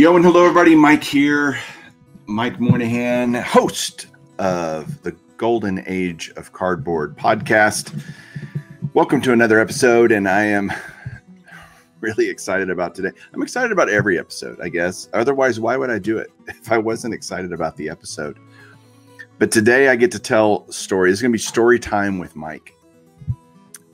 Yo and hello everybody, Mike here. Mike Moynihan, host of the Golden Age of Cardboard podcast. Welcome to another episode, and I am really excited about today. I'm excited about every episode, I guess. Otherwise, why would I do it if I wasn't excited about the episode? But today I get to tell stories. It's going to be story time with Mike.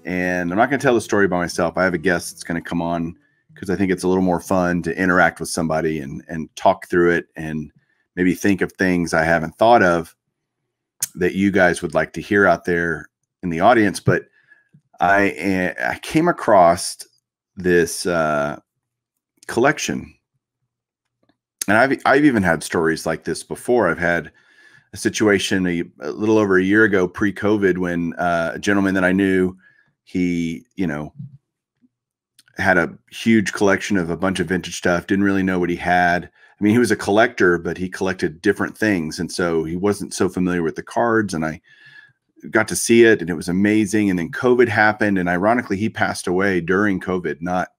And I'm not going to tell the story by myself. I have a guest that's going to come on because I think it's a little more fun to interact with somebody and talk through it and maybe think of things I haven't thought of that you guys would like to hear out there in the audience. But I came across this collection, and I've even had stories like this before. I've had a situation a little over a year ago, pre-COVID, when a gentleman that I knew, he, had a huge collection of a bunch of vintage stuff, didn't really know what he had. I mean, he was a collector, but he collected different things. And so he wasn't so familiar with the cards, and I got to see it and it was amazing. And then COVID happened, and ironically, he passed away during COVID, not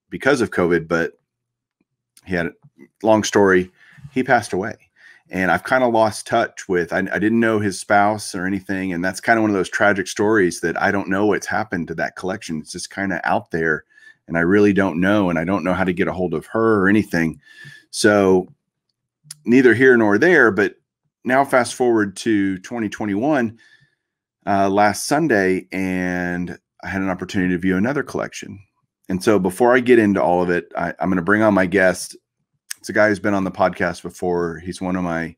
because of COVID, but he had a long story. He passed away. And I've kind of lost touch with, I didn't know his spouse or anything. And that's kind of one of those tragic stories that I don't know what's happened to that collection. It's just kind of out there, and I really don't know. And I don't know how to get a hold of her or anything. So neither here nor there, but now fast forward to 2021, last Sunday, and I had an opportunity to view another collection. And so before I get into all of it, I'm going to bring on my guest. It's a guy who's been on the podcast before. He's one of my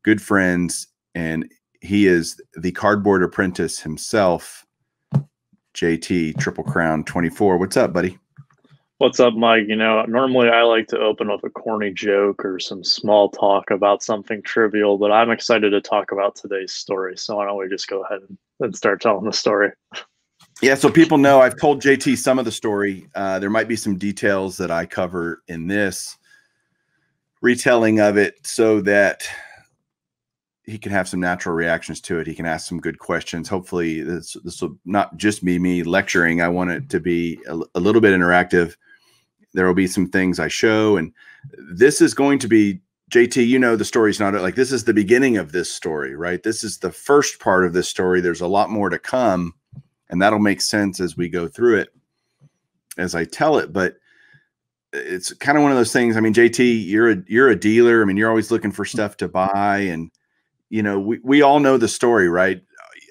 good friends, and he is the cardboard apprentice himself, JT Triple Crown 24. What's up, buddy? What's up, Mike? Normally I like to open with a corny joke or some small talk about something trivial, but I'm excited to talk about today's story. So why don't we just go ahead and start telling the story? Yeah, so people know I've told JT some of the story. There might be some details that I cover in this retelling of it so that he can have some natural reactions to it. He can ask some good questions. Hopefully this will not just be me lecturing. I want it to be a little bit interactive. There will be some things I show, and this is going to be, JT, the story's not like, this is the beginning of this story, right? This is the first part of this story. There's a lot more to come, and that'll make sense as we go through it, as I tell it. But it's kind of one of those things. I mean, JT, you're a dealer. I mean, you're always looking for stuff to buy, and we all know the story, right?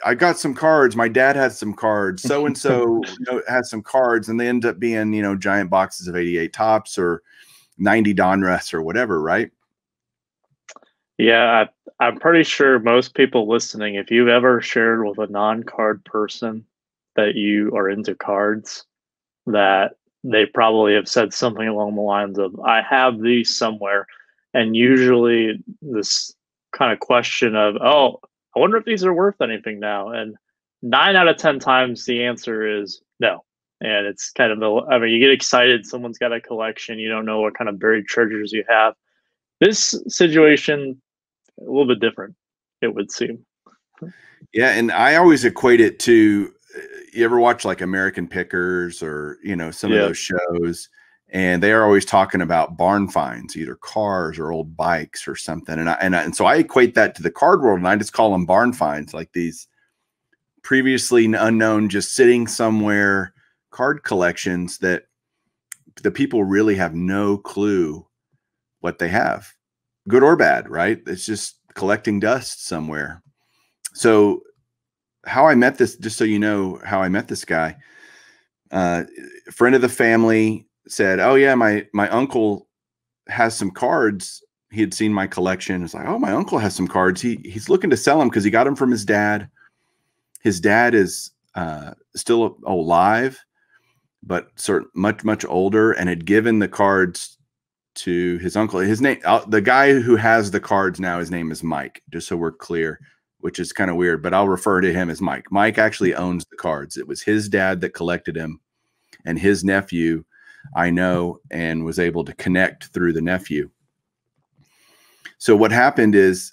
I got some cards. My dad had some cards. So and so has some cards, and they end up being giant boxes of 88 Tops or 90 Donruss or whatever, right? Yeah, I'm pretty sure most people listening, if you've ever shared with a non-card person that you are into cards, that they probably have said something along the lines of, I have these somewhere. And usually this kind of question of, oh, I wonder if these are worth anything now. And 9 out of 10 times the answer is no. And it's kind of you get excited. Someone's got a collection. You don't know what kind of buried treasures you have. This situation, a little bit different, it would seem. Yeah. And I always equate it to, you ever watch like American Pickers or, some of those shows, and they are always talking about barn finds, either cars or old bikes or something. And so I equate that to the card world, and I just call them barn finds, like these previously unknown, just sitting somewhere card collections that the people really have no clue what they have, good or bad, right? It's just collecting dust somewhere. So how I met this, just so you know how I met this guy, a friend of the family said, oh yeah, my uncle has some cards. He had seen my collection. It's like, oh, my uncle has some cards. He's looking to sell them because he got them from his dad. His dad is still alive, but much older, and had given the cards to his uncle. His name, the guy who has the cards now, his name is Mike, just so we're clear, which is kind of weird, but I'll refer to him as Mike. Mike actually owns the cards. It was his dad that collected him, and his nephew, I know, and was able to connect through the nephew. So what happened is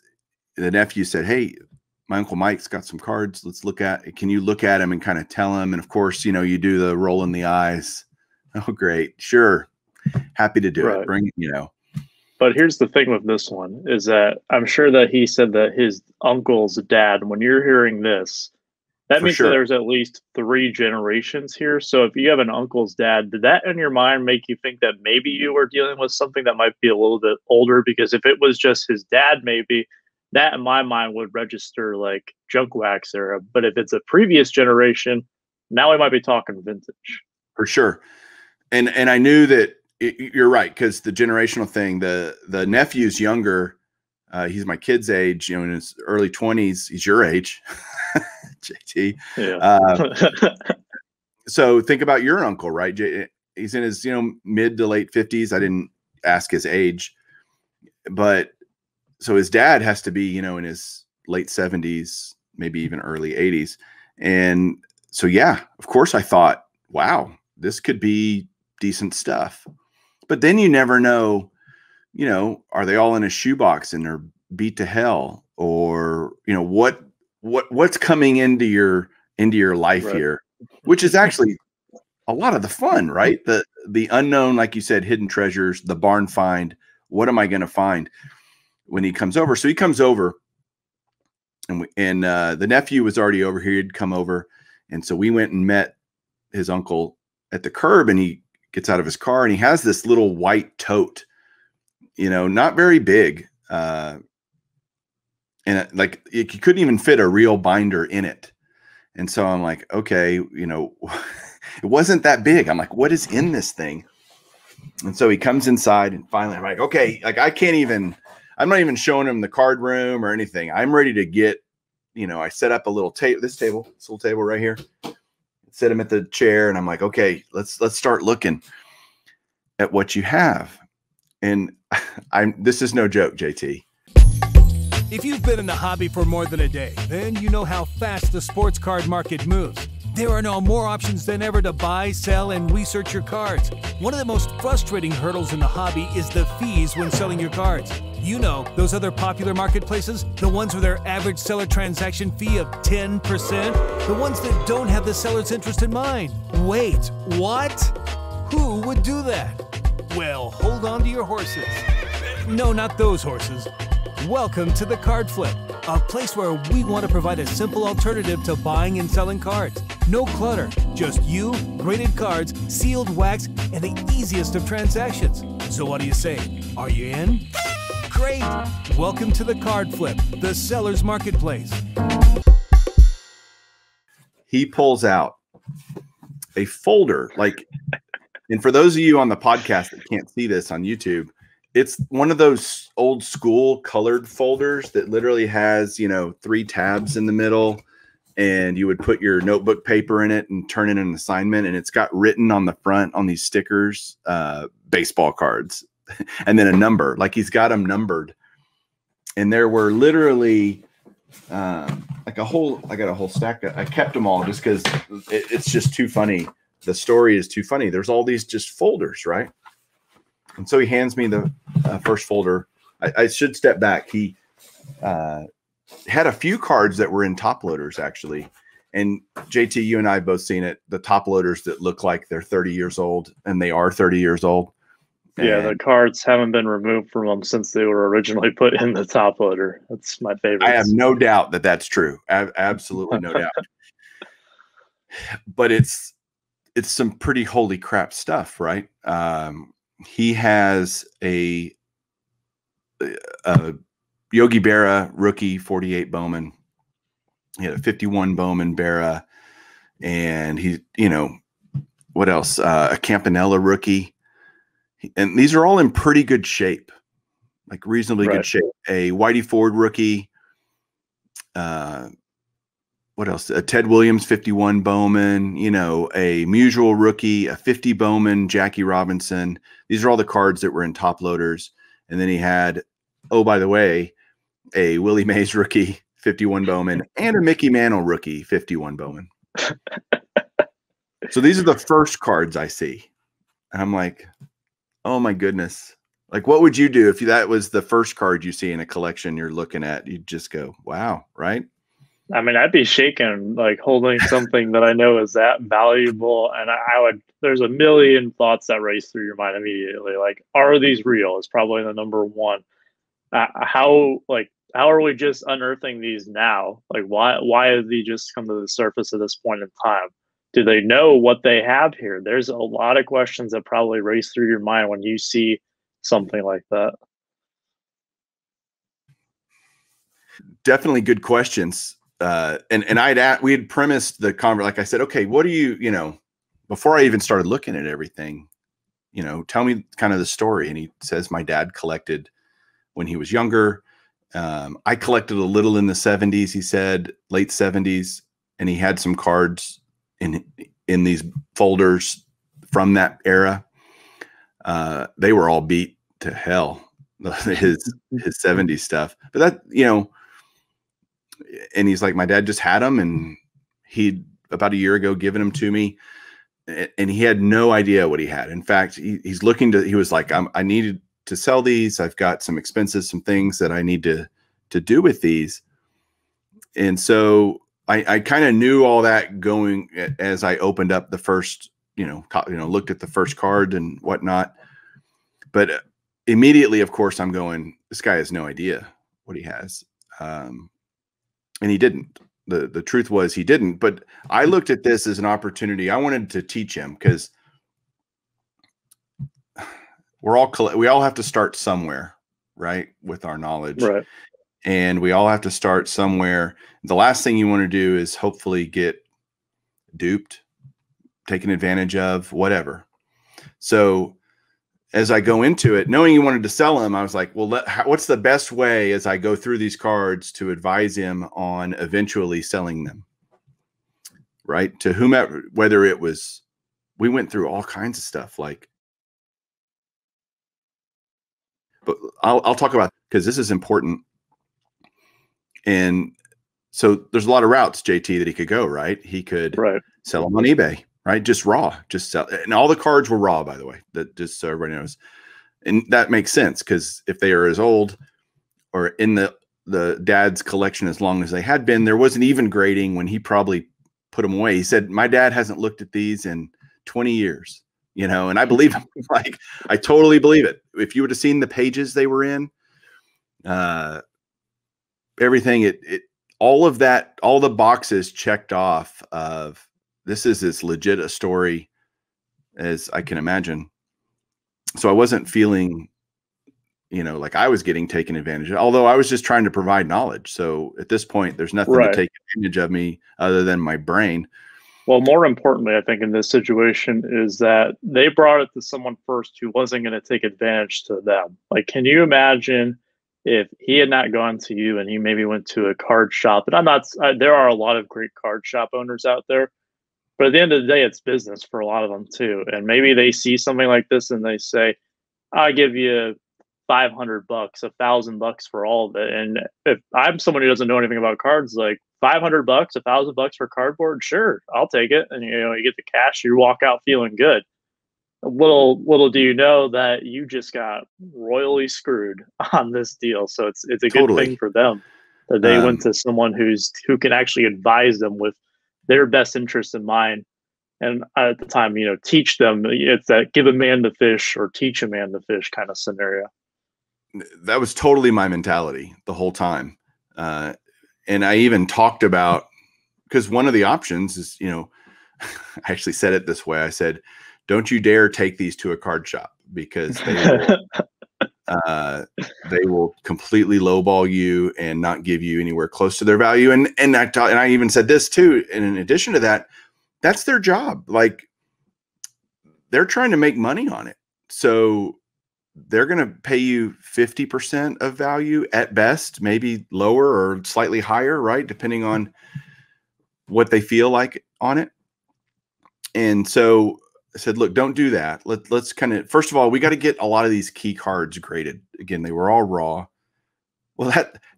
the nephew said, hey, my Uncle Mike's got some cards. Can you look at him and kind of tell him? And of course, you do the roll in the eyes. Oh, great. Sure. happy to do it. Bring, But here's the thing with this one is that I'm sure that he said that his uncle's dad, when you're hearing this, that means that there's at least 3 generations here. So if you have an uncle's dad, did that in your mind make you think that maybe you were dealing with something that might be a little bit older? Because if it was just his dad, maybe that in my mind would register like junk wax era. But if it's a previous generation, now we might be talking vintage. For sure. And I knew that you're right, because the generational thing, the nephew's younger. He's my kid's age, in his early 20s. He's your age. JT. Yeah. So think about your uncle, right? He's in his, mid to late 50s. I didn't ask his age, but so his dad has to be, in his late 70s, maybe even early 80s. And so, yeah, of course I thought, wow, this could be decent stuff. But then you never know, are they all in a shoebox and they're beat to hell, or, what's coming into your life here, which is actually a lot of the fun, right? The unknown, like you said, hidden treasures, the barn find. What am I going to find when he comes over? So he comes over, and the nephew was already over here. He'd come over, and so we went and met his uncle at the curb, and he gets out of his car, and he has this little white tote, not very big. And like you couldn't even fit a real binder in it. And so I'm like, okay, it wasn't that big. I'm like, what is in this thing? And so he comes inside, and finally I'm like, okay, like I'm not even showing him the card room or anything. I'm ready to get, I set up a little this little table right here, set him at the chair. And I'm like, okay, let's start looking at what you have. And this is no joke, JT. If you've been in the hobby for more than a day, then you know how fast the sports card market moves. There are now more options than ever to buy, sell, and research your cards. One of the most frustrating hurdles in the hobby is the fees when selling your cards. Those other popular marketplaces, the ones with their average seller transaction fee of 10%, the ones that don't have the seller's interest in mind. Wait, what? Who would do that? Well, hold on to your horses. No, not those horses. Welcome to the Card Flip, a place where we want to provide a simple alternative to buying and selling cards. No clutter, just you, graded cards, sealed wax, and the easiest of transactions. So what do you say? Are you in? Great! Welcome to the Card Flip, the seller's marketplace. He pulls out a folder, and for those of you on the podcast that can't see this on YouTube, it's one of those old school colored folders that literally has, 3 tabs in the middle, and you would put your notebook paper in it and turn in an assignment. And it's got written on the front on these stickers, baseball cards, and then a number, like he's got them numbered. And there were literally I got a whole stack. I kept them all just because it's just too funny. The story is too funny. There's all these just folders, right? And so he hands me the first folder. I should step back. He had a few cards that were in top loaders, actually. And JT, you and I have both seen it. The top loaders that look like they're 30 years old, and they are 30 years old. Yeah, the cards haven't been removed from them since they were originally put in the top loader. That's my favorite. I have no doubt that that's true. Absolutely no doubt. But it's some pretty holy crap stuff, right? He has a Yogi Berra rookie 48 Bowman. He had a 51 Bowman Berra, and he, what else? A Campanella rookie. And these are all in pretty good shape, like reasonably good shape. A Whitey Ford rookie. What else? A Ted Williams 51 Bowman, a Musial rookie, a 50 Bowman, Jackie Robinson. These are all the cards that were in top loaders. And then he had, oh, by the way, a Willie Mays rookie 51 Bowman and a Mickey Mantle rookie 51 Bowman. So these are the first cards I see. And I'm like, oh my goodness. Like, what would you do if that was the first card you see in a collection you're looking at? You'd just go, wow, right? I mean, I'd be shaken, like holding something that I know is that valuable, and I would. There's a million thoughts that race through your mind immediately. Like, are these real? Is probably the number one. How are we just unearthing these now? Like, why have they just come to the surface at this point in time? Do they know what they have here? There's a lot of questions that probably race through your mind when you see something like that. Definitely good questions. We had premised the conversation. Like I said, okay, what do you, before I even started looking at everything, tell me kind of the story. And he says, my dad collected when he was younger. I collected a little in the 70s, he said, late 70s. And he had some cards in these folders from that era. They were all beat to hell, his 70s stuff. But that, and he's like, my dad just had them, and he'd about a year ago given them to me, and he had no idea what he had. In fact, he was like, I needed to sell these. I've got some expenses, some things that I need to do with these. And so I kind of knew all that going as I opened up the first, looked at the first card and whatnot. But immediately, of course, I'm going, this guy has no idea what he has. And he didn't. The truth was he didn't. But I looked at this as an opportunity. I wanted to teach him, because we all have to start somewhere, right, with our knowledge. Right. And we all have to start somewhere. The last thing you want to do is hopefully get duped, taken advantage of, whatever. So as I go into it, knowing he wanted to sell them, I was like, well, what's the best way as I go through these cards to advise him on eventually selling them, right? To whomever, whether it was, we went through all kinds of stuff, like, but I'll talk about, because this is important. And so there's a lot of routes, JT, that he could go, right? He could sell them on eBay, right? Just raw, just sell. And all the cards were raw, by the way, that just so everybody knows. And that makes sense, because if they are as old or in the dad's collection as long as they had been, there wasn't even grading when he probably put them away. He said, my dad hasn't looked at these in 20 years, and I believe him. Like, I totally believe it. If you would have seen the pages they were in, everything, all of that, all the boxes checked off of, this is as legit a story as I can imagine. So I wasn't feeling, like I was getting taken advantage of, although I was just trying to provide knowledge. So at this point, there's nothing to take advantage of me other than my brain. Well, more importantly, I think in this situation is that they brought it to someone first who wasn't going to take advantage to them. Like, can you imagine if he had not gone to you and he maybe went to a card shop? And there are a lot of great card shop owners out there, but at the end of the day, it's business for a lot of them too. And maybe they see something like this and they say, I'll give you $500, $1,000 for all of it. And if I'm someone who doesn't know anything about cards, like $500, $1,000 for cardboard, sure, I'll take it. And you get the cash, you walk out feeling good. Little do you know that you just got royally screwed on this deal. So it's a good thing for them that they went to someone who can actually advise them with their best interest in mind. And at the time, teach them. It's that give a man the fish or teach a man the fish kind of scenario. That was totally my mentality the whole time. And I even talked about, because one of the options is, I actually said it this way. I said, don't you dare take these to a card shop, because they will completely lowball you and not give you anywhere close to their value. And I even said this too. And in addition to that, that's their job. Like, they're trying to make money on it. So they're going to pay you 50% of value at best, maybe lower or slightly higher, right? Depending on what they feel like on it. And so I said, look, don't do that. Let's kind of, first of all, we got to get a lot of these key cards graded. Again, they were all raw. Well,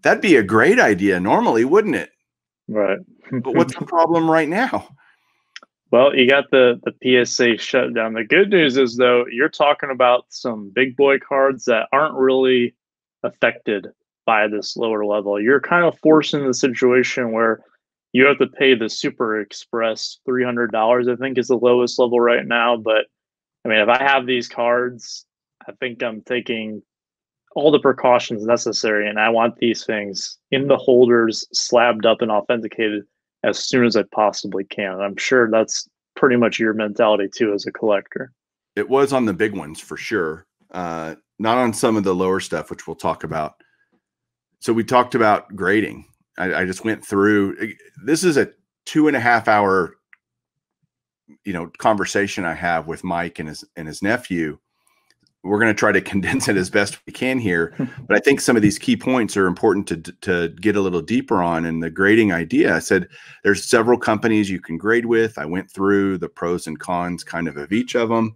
that'd be a great idea normally, wouldn't it? Right. But what's the problem right now? Well, you got the PSA shutdown. The good news is, though, you're talking about some big boy cards that aren't really affected by this lower level. You're kind of forcing the situation where you have to pay the Super Express $300, I think is the lowest level right now. But I mean, if I have these cards, I think I'm taking all the precautions necessary, and I want these things in the holders, slabbed up and authenticated as soon as I possibly can. And I'm sure that's pretty much your mentality too as a collector. It was on the big ones for sure. Not on some of the lower stuff, which we'll talk about. So we talked about grading. I just went through. This is a 2.5 hour, conversation I have with Mike and his nephew. We're going to try to condense it as best we can here, but I think some of these key points are important to get a little deeper on. And the grading idea, I said, there's several companies you can grade with. I went through the pros and cons kind of each of them.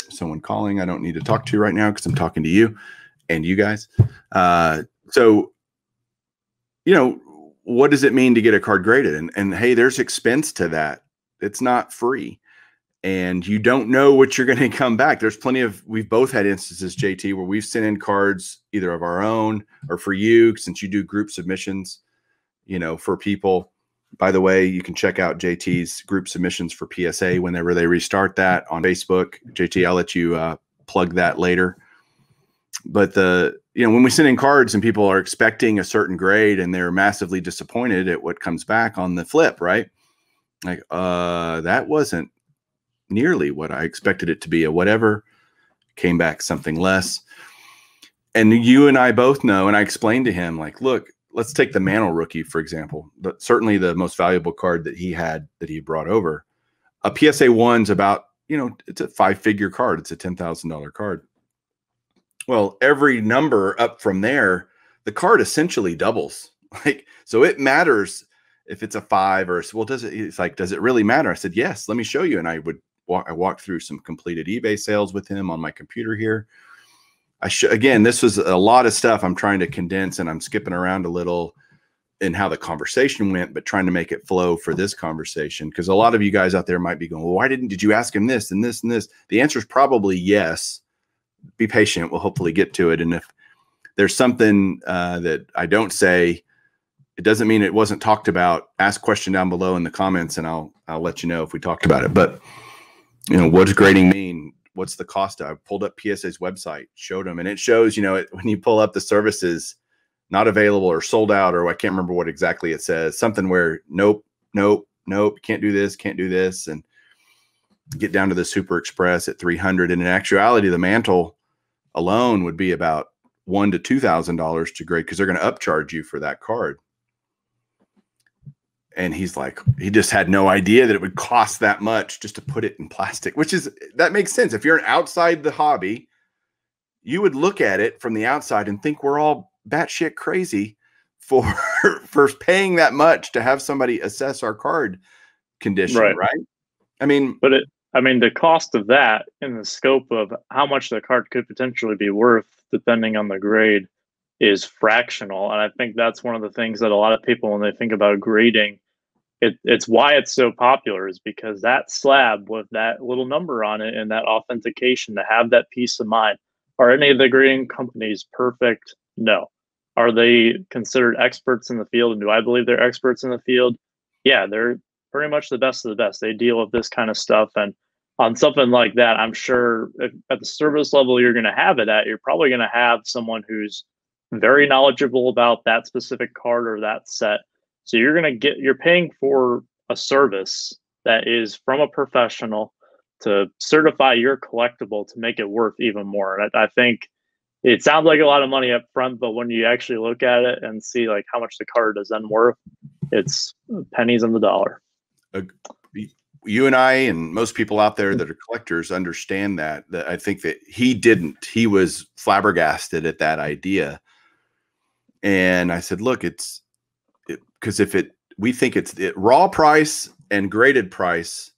Someone calling I don't need to talk to right now because I'm talking to you and you guys. So, what does it mean to get a card graded? And hey, there's expense to that. It's not free. And you don't know what you're going to come back. There's we've both had instances, JT, where we've sent in cards either of our own or for you, since you do group submissions, for people. By the way, you can check out JT's group submissions for PSA whenever they restart that on Facebook. JT, I'll let you plug that later. But when we send in cards and people are expecting a certain grade and they're massively disappointed at what comes back on the flip, right? Like, that wasn't nearly what I expected it to be, or whatever, came back something less. And you and I both know, and I explained to him, like, look, let's take the Mantle rookie, for example, but certainly the most valuable card that he brought over. A PSA 1's about, it's a 5-figure card. It's a $10,000 card. Well, every number up from there, the card essentially doubles. So it matters if it's a 5 or, well, does it really matter? I said, yes, let me show you. And I walked through some completed eBay sales with him on my computer here. Again, this was a lot of stuff I'm trying to condense, and I'm skipping around a little in how the conversation went, but trying to make it flow for this conversation. Because a lot of you guys out there might be going, well, why did you ask him this and this and this? The answer is probably yes. Be patient. We'll hopefully get to it. And if there's something that I don't say, it doesn't mean it wasn't talked about. Ask a question down below in the comments, and I'll let you know if we talked about it. But what does grading mean? What's the cost? I pulled up PSA's website, showed them, and it shows, when you pull up the services, not available or sold out, or I can't remember what exactly it says, something where nope, can't do this, and get down to the Super Express at $300. And in actuality, the Mantle alone would be about $1,000 to $2,000 to grade, because they're going to upcharge you for that card. And he's like, he just had no idea that it would cost that much just to put it in plastic, that makes sense. If you're outside the hobby, you would look at it from the outside and think we're all batshit crazy for paying that much to have somebody assess our card condition, right? I mean, but the cost of that in the scope of how much the card could potentially be worth, depending on the grade, is fractional. And I think that's one of the things that a lot of people, when they think about grading, it's why it's so popular, is because that slab with that little number on it and that authentication, to have that peace of mind. Are any of the grading companies perfect? No. Are they considered experts in the field? And do I believe they're experts in the field? Yeah, they're pretty much the best of the best. They deal with this kind of stuff. And on something like that, I'm sure at the service level you're going to have it at, you're probably going to have someone who's very knowledgeable about that specific card or that set. So you're paying for a service that is from a professional to certify your collectible to make it worth even more. And I think it sounds like a lot of money up front, but when you actually look at it and see like how much the card is then worth, it's pennies on the dollar. You and I and most people out there that are collectors understand that I think that he was flabbergasted at that idea. And I said, look, because we think it's raw price and graded price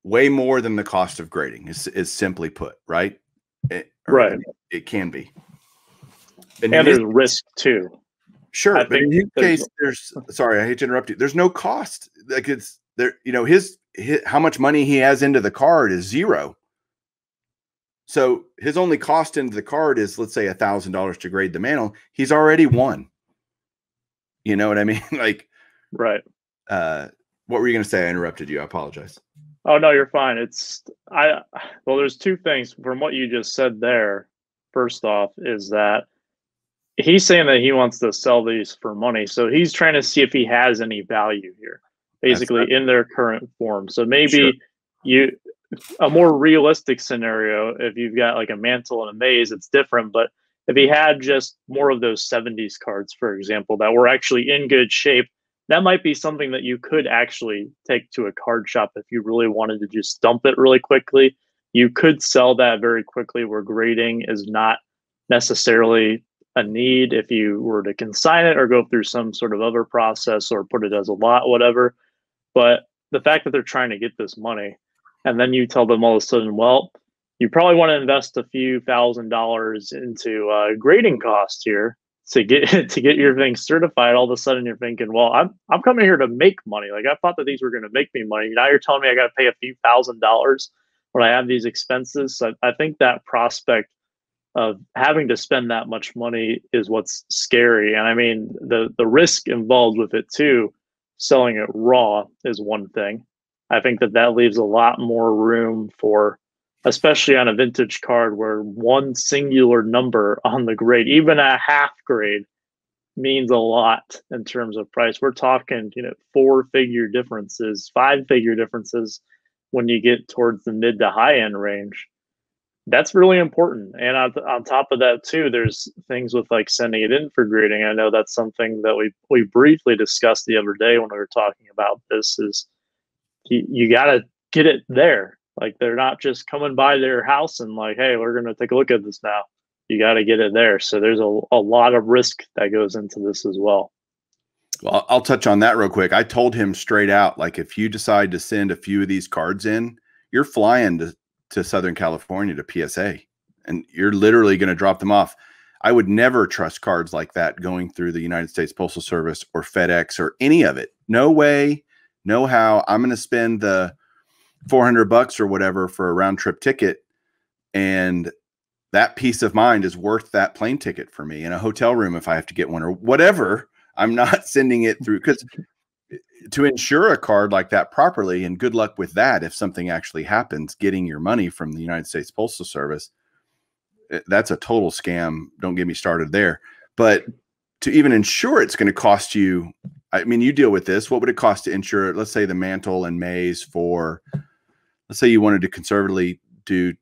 way more than the cost of grading is simply put, right? Right. It can be. And there's risk too. Sure. But in his case, sorry, I hate to interrupt you. There's no cost. Like it's there, his how much money he has into the card is zero. So his only cost into the card is, let's say, $1,000 to grade the Mantle. He's already won. You know what I mean? Like, right. What were you going to say? I interrupted you. I apologize. Oh no, you're fine. Well, there's two things from what you just said there. First off, is that he's saying that he wants to sell these for money. So he's trying to see if he has any value here, basically in their current form. So maybe a more realistic scenario, if you've got like a mantle and a maze, it's different. But if he had just more of those 70s cards, for example, that were actually in good shape, that might be something that you could actually take to a card shop if you really wanted to just dump it really quickly. You could sell that very quickly, where grading is not necessarily a need if you were to consign it or go through some sort of other process or put it as a lot, whatever. But the fact that they're trying to get this money, and then you tell them all of a sudden, well, you probably want to invest a few $1,000s into grading costs here to get your thing certified. All of a sudden you're thinking, well, I'm coming here to make money. Like, I thought that these were going to make me money. Now you're telling me I got to pay a few $1,000s when I have these expenses. So I think that prospect of having to spend that much money is what's scary. And I mean, the risk involved with it too, selling it raw, is one thing. I think that leaves a lot more room for, especially on a vintage card, where one singular number on the grade, even a half grade, means a lot in terms of price. We're talking, 4-figure differences, 5-figure differences when you get towards the mid to high end range. That's really important. And on top of that too, there's things with like sending it in for grading. I know that's something that we briefly discussed the other day when we were talking about this, is you got to get it there. Like, they're not just coming by their house and like, hey, we're going to take a look at this now. You got to get it there. So there's a lot of risk that goes into this as well. Well, I'll touch on that real quick. I told him straight out, like, if you decide to send a few of these cards in, you're flying to Southern California to PSA, and you're literally going to drop them off. I would never trust cards like that going through the United States Postal Service or FedEx or any of it. No way, no how. I'm going to spend the $400 or whatever for a round trip ticket, and that peace of mind is worth that plane ticket for me, in a hotel room if I have to get one or whatever. I'm not sending it through, because to insure a card like that properly, and good luck with that if something actually happens, getting your money from the United States Postal Service, that's a total scam. Don't get me started there. But to even insure, it's going to cost you, I mean, you deal with this. What would it cost to insure, let's say, the mantle and maze for, let's say you wanted to conservatively do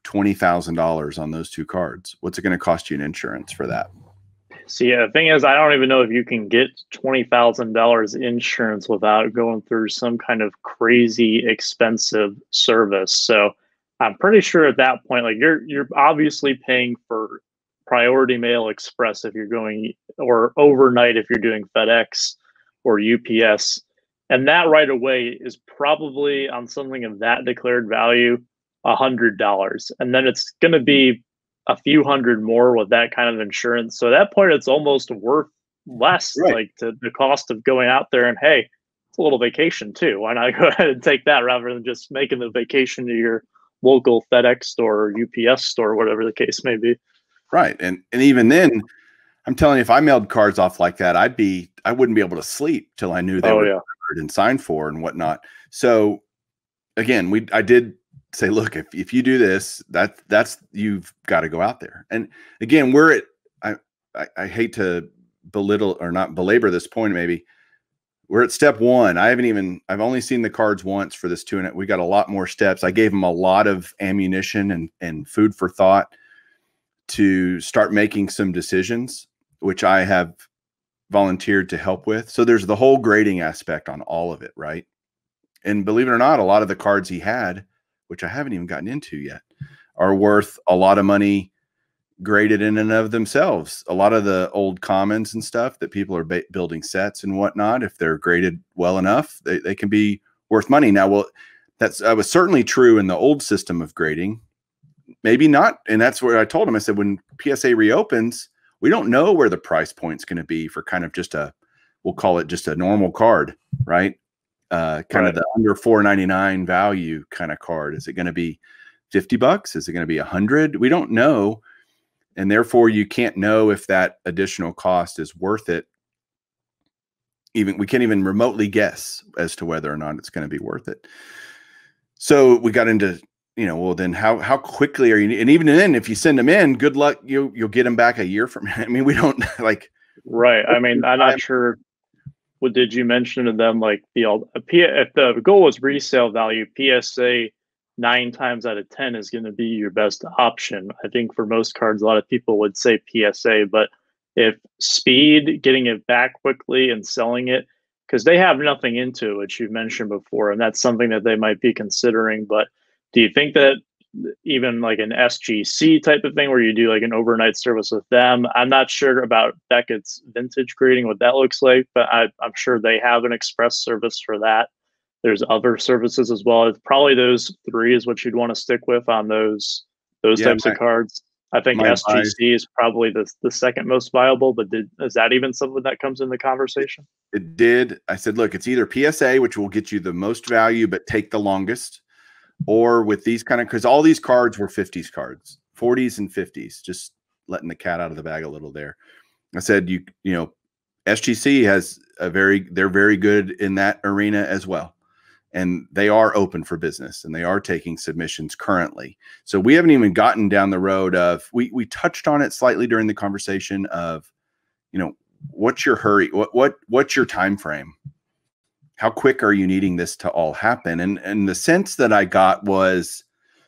$20,000 on those two cards? What's it going to cost you in insurance for that? So yeah, the thing is, I don't even know if you can get $20,000 insurance without going through some kind of crazy expensive service. So I'm pretty sure at that point, like, you're obviously paying for priority mail express if you're going, or overnight if you're doing FedEx or UPS. And that right away is probably, on something of that declared value, $100. And then it's going to be a few hundred more with that kind of insurance. So at that point, it's almost worth less, right, like the cost of going out there. And hey, it's a little vacation too. Why not go ahead and take that rather than just making the vacation to your local FedEx store or UPS store, whatever the case may be. Right. And even then, I'm telling you, if I mailed cards off like that, I wouldn't be able to sleep till I knew they were delivered and signed for and whatnot. So again, I did say, look, if you do this, that's you've got to go out there. And again, I hate to belittle or not belabor this point. Maybe we're at step one. I've only seen the cards once for this we got a lot more steps. I gave them a lot of ammunition and food for thought to start making some decisions, which I have volunteered to help with. So there's the whole grading aspect on all of it, right? And believe it or not, a lot of the cards he had, which I haven't even gotten into yet, are worth a lot of money graded in and of themselves. A lot of the old commons and stuff that people are building sets and whatnot, if they're graded well enough, they can be worth money. Now, well, that was certainly true in the old system of grading. Maybe not. And that's where I told him, I said, when PSA reopens, we don't know where the price point's going to be for kind of just we'll call it just a normal card, right? Kind of the under $4.99 value kind of card. Is it going to be $50? Is it going to be $100? We don't know. And therefore you can't know if that additional cost is worth it we can't even remotely guess as to whether or not it's going to be worth it. So we got into, well, then how quickly are you? And even then, if you send them in, good luck. You'll get them back a year from. I mean, we don't like. Right. I mean, I'm not sure. What did you mention to them? Like if the goal was resale value, PSA 9 times out of 10 is going to be your best option. I think for most cards, a lot of people would say PSA, but if speed, getting it back quickly and selling it, because they have nothing into it, which you mentioned before, and that's something that they might be considering. But do you think that even like an SGC type of thing where you do like an overnight service with them? I'm not sure about Beckett's vintage grading, what that looks like, but I'm sure they have an express service for that. There's other services as well. It's probably those 3 is what you'd want to stick with on those types of cards. I think SGC is probably the second most viable, but is that even something that comes in the conversation? It did. I said, look, it's either PSA, which will get you the most value but take the longest, or with these kind of, because all these cards were 50s cards, 40s and 50s, just letting the cat out of the bag a little there. I said, SGC has they're very good in that arena as well. And they are open for business and they are taking submissions currently. So we haven't even gotten down the road of, we touched on it slightly during the conversation of, what's your hurry? What's your time frame? How quick are you needing this to all happen? And the sense that I got was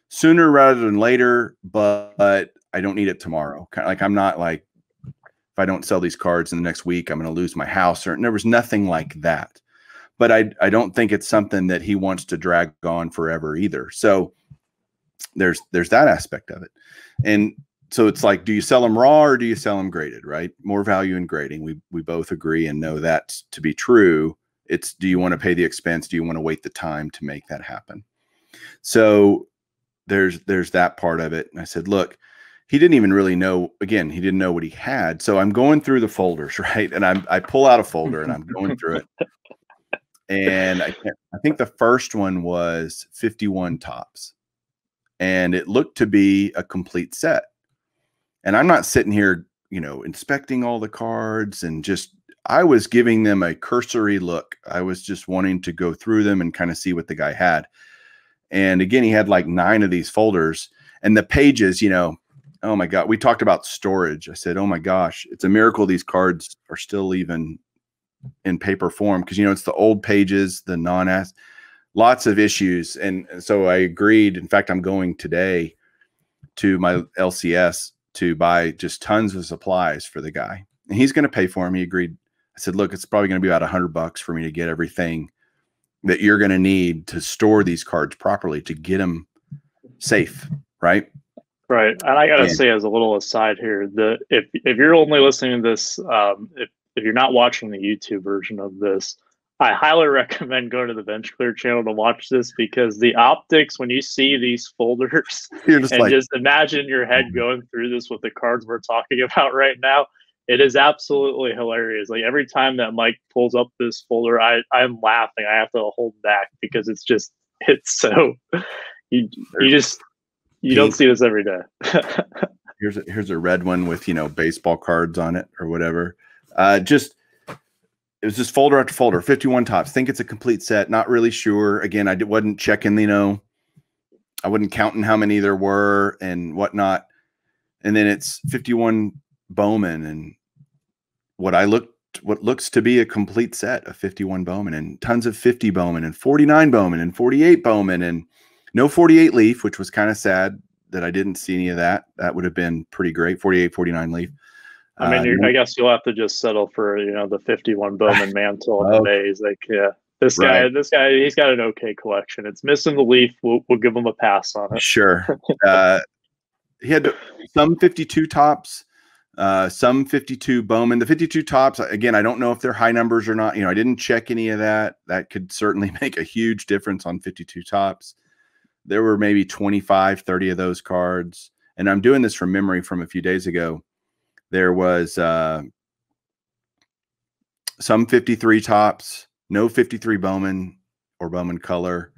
sooner rather than later, but I don't need it tomorrow. Kind of like, I'm not like, if I don't sell these cards in the next week, I'm going to lose my house, or there was nothing like that. But I don't think it's something that he wants to drag on forever either. So there's that aspect of it. And so it's like, do you sell them raw or do you sell them graded, right? More value in grading. We both agree and know that to be true. It's, do you want to pay the expense? Do you want to wait the time to make that happen? So there's that part of it. And I said, look, he didn't even really know, again, he didn't know what he had. So I'm going through the folders, right? And I pull out a folder and I'm going through it. And I think the first one was 51 tops, and it looked to be a complete set. And I'm not sitting here, inspecting all the cards and I was giving them a cursory look. I was just wanting to go through them and kind of see what the guy had. And again, he had like 9 of these folders, and the pages, oh my God, we talked about storage. I said, oh my gosh, it's a miracle these cards are still even in paper form, because it's the old pages, the non-ass, lots of issues. And so I agreed. In fact, I'm going today to my LCS to buy just tons of supplies for the guy, and he's going to pay for them. He agreed. I said, look, it's probably going to be about $100 for me to get everything that you're going to need to store these cards properly, to get them safe, right? Right. And I gotta say, as a little aside here, if you're only listening to this, if you're not watching the YouTube version of this, I highly recommend going to the Bench Clear channel to watch this, because the optics, when you see these folders, just imagine in your head going through this with the cards we're talking about right now. It is absolutely hilarious. Like every time that Mike pulls up this folder, I'm laughing. I have to hold back because it's so you don't see this every day. Here's a red one with baseball cards on it or whatever. It was just folder after folder, 51 tops. Think it's a complete set. Not really sure. Again, I wasn't checking, I wasn't counting how many there were and whatnot. And then it's 51 Bowman, and what looks to be a complete set of 51 Bowman, and tons of 50 Bowman, and 49 Bowman, and 48 Bowman, and no 48 Leaf, which was kind of sad that I didn't see any of that. That would have been pretty great. 48, 49 Leaf. I mean, I guess you'll have to just settle for, the 51 Bowman mantle in the maze. Like, yeah, this guy, he's got an okay collection. It's missing the leaf. We'll give him a pass on it. Sure. He had some 52 tops, some 52 Bowman. The 52 tops, again, I don't know if they're high numbers or not. I didn't check any of that. That could certainly make a huge difference on 52 tops. There were maybe 25, 30 of those cards. And I'm doing this from memory from a few days ago. There was some 53 tops, no 53 Bowman or Bowman color,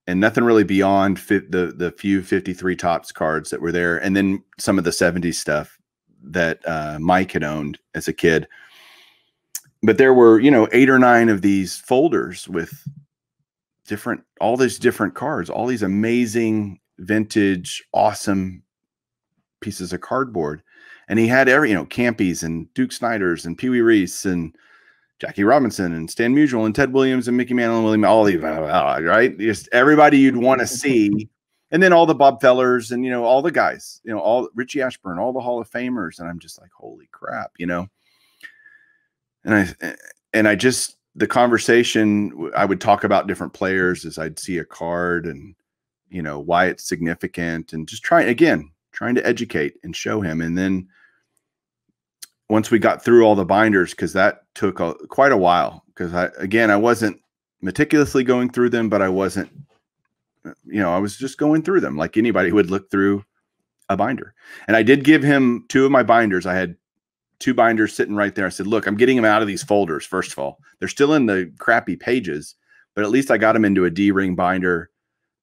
and nothing really beyond the few 53 tops cards that were there. And then some of the 70s stuff that Mike had owned as a kid. but there were, 8 or 9 of these folders with all these different cards, all these amazing vintage, awesome pieces of cardboard. And he had Campies and Duke Snyders and Pee Wee Reese and Jackie Robinson and Stan Musial and Ted Williams and Mickey Mantle and William, all these, right? Just everybody you'd want to see. And then all the Bob Fellers and, all the guys, all Richie Ashburn, all the Hall of Famers. And I'm just like, holy crap, And I just, the conversation, I would talk about different players as I'd see a card and, why it's significant, and just trying to educate and show him. And then once we got through all the binders, because that took quite a while, because I wasn't meticulously going through them, but I wasn't, I was just going through them like anybody would look through a binder. And I did give him 2 of my binders. I had 2 binders sitting right there. I said, look, I'm getting them out of these folders. First of all, they're still in the crappy pages, but at least I got them into a D-ring binder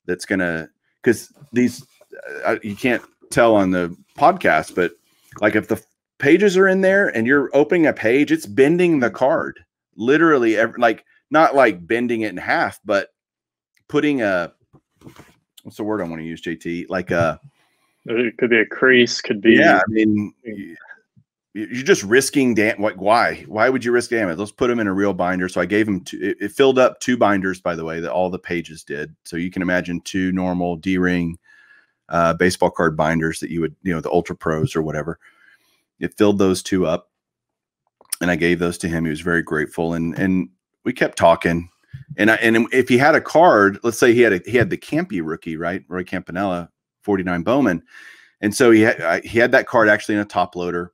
that's because these, you can't tell on the podcast, but like if the pages are in there and you're opening a page, it's bending the card literally, like not like bending it in half, but putting what's the word I want to use, JT? Like it could be a crease, could be. Yeah, I mean, you're just risking why would you risk damage? Let's put them in a real binder. So I gave him it filled up 2 binders, by the way, that all the pages did. So you can imagine 2 normal D-ring baseball card binders that you would, the Ultra Pros or whatever. It filled those 2 up, and I gave those to him. He was very grateful, and we kept talking. And if he had a card, let's say he had the Campy rookie, right? Roy Campanella, 49 Bowman. And so he had that card actually in a top loader.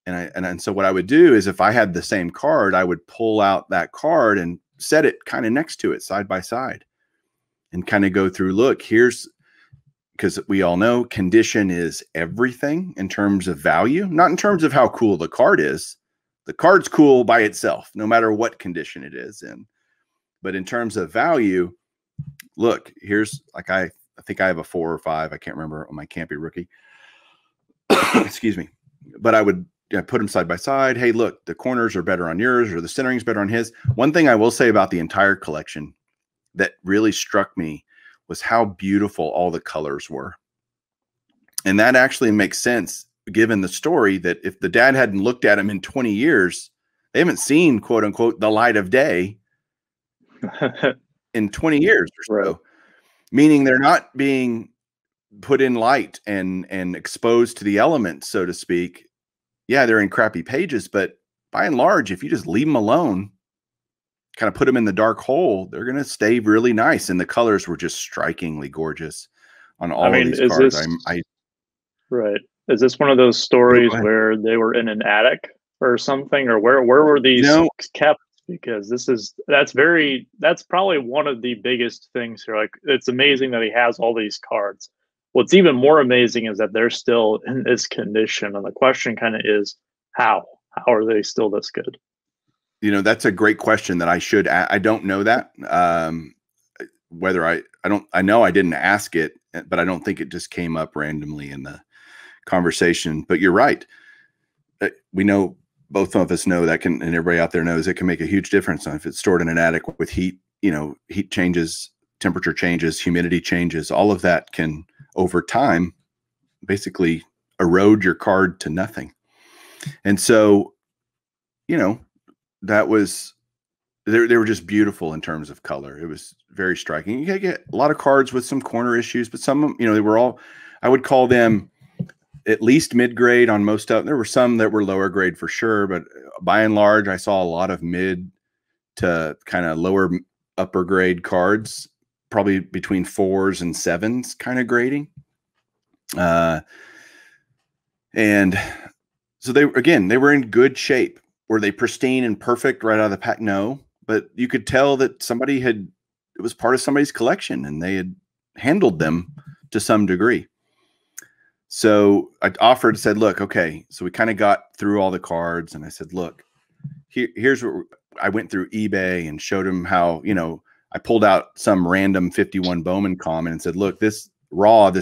And so what I would do is if I had the same card, I would pull out that card and set it kind of next to it side by side and kind of go through, look, because we all know condition is everything in terms of value, not in terms of how cool the card is. The card's cool by itself, no matter what condition it is in. But in terms of value, look, here's like, I think I have a 4 or 5. I can't remember on my Campy rookie. Excuse me. But I would put them side by side. Hey, look, the corners are better on yours, or the centering's better on his. One thing I will say about the entire collection that really struck me was how beautiful all the colors were. And that actually makes sense given the story that if the dad hadn't looked at them in 20 years, they haven't seen, quote unquote, the light of day in 20 years or so. Right. Meaning they're not being put in light and exposed to the elements, so to speak. Yeah, they're in crappy pages, but by and large, if you just leave them alone, kind of put them in the dark hole, they're going to stay really nice. And the colors were just strikingly gorgeous on all of these cards. Right. Is this one of those stories where they were in an attic or something, or where were these kept? Because that's probably one of the biggest things here. Like, it's amazing that he has all these cards. What's even more amazing is that they're still in this condition. And the question kind of is, how are they still this good? That's a great question that I don't know that. Whether I know I didn't ask it, but I don't think it just came up randomly in the conversation. But you're right. We know, both of us know that and everybody out there knows it can make a huge difference if it's stored in an attic with heat, heat changes, temperature changes, humidity changes, all of that can over time basically erode your card to nothing. And so, that was, they were just beautiful in terms of color. It was very striking. You get a lot of cards with some corner issues, but some of them, they were all, I would call them at least mid-grade on most of them. There were some that were lower grade for sure, but by and large, I saw a lot of mid to kind of lower upper grade cards, probably between 4s and 7s kind of grading. And so they were in good shape. Were they pristine and perfect right out of the pack? No, but you could tell that it was part of somebody's collection and they had handled them to some degree. So I said, look, okay. So we kind of got through all the cards and I said, look, here's what I went through eBay and showed him how, I pulled out some random 51 Bowman common and said, look, this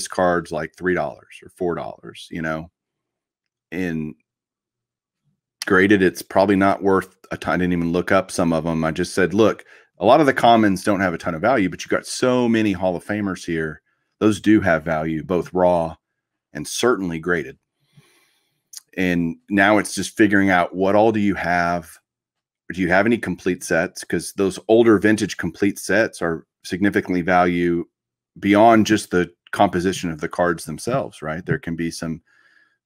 card's like $3 or $4, and graded. It's probably not worth a ton. I didn't even look up some of them. I just said, look, a lot of the commons don't have a ton of value, but you got so many Hall of Famers here. Those do have value, both raw and certainly graded. And now it's just figuring out what all do you have? Do you have any complete sets? Because those older vintage complete sets are significantly value beyond just the composition of the cards themselves, right? There can be some